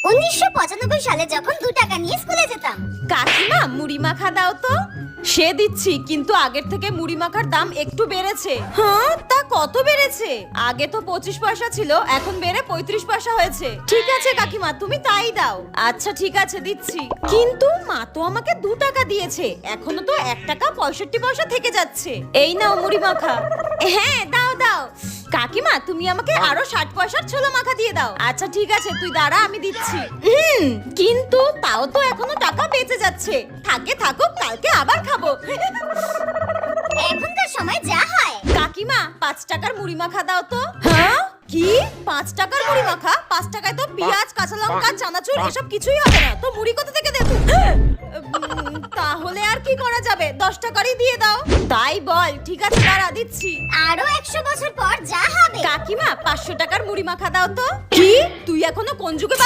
1995 সালে যখন 2 টাকা নিয়ে স্কুলে যেতাম। কাকিমা মুড়ি মাখা দাও তো। সে দিচ্ছি, কিন্তু আগের থেকে মুড়ি মাখার দাম একটু বেড়েছে। হ্যাঁ, তা কত বেড়েছে? আগে তো 25 পয়সা ছিল, এখন বেড়ে 35 পয়সা হয়েছে। ঠিক আছে কাকিমা, তুমি তাই দাও। আচ্ছা ঠিক আছে, দিচ্ছি। কিন্তু মা তো আমাকে 2 টাকা দিয়েছে, এখনো তো 1 টাকা 65 পয়সা থেকে যাচ্ছে। এই নাও মুড়ি মাখা। হ্যাঁ দাও দাও। কাকিমা তুমি আমাকে আরো 60 পয়সার ছোলা মাখা দিয়ে দাও। আচ্ছা ঠিক আছে, তুই দাঁড়া, আমি দিচ্ছি। কিন্তু তাও তো এখনো টাকা বেঁচে যাচ্ছে। থাকে থাকুক, কালকে আবার খাবো। এখনকার সময় যা হয়। কাকিমা 5 টাকার মুড়ি মাখা দাও তো। হ্যাঁ কি 5 টাকার মুড়ি মাখা? 5 টাকায় তো পেঁয়াজ, কাঁচা লঙ্কা, চানাচুর এসব কিছুই হবে না, তো মুড়ি কোথা থেকে দেবো? তাহলে আর কি করা যাবে, 10 টাকারই দিয়ে দাও। তাই বল, ঠিক আছে দাঁড়া, দিচ্ছি। আরো 100 বছর পর যা হবে। কাকিমা 500 টাকার মুড়ি মাখা দাও তো। কি তুই এখনো কোন যুগে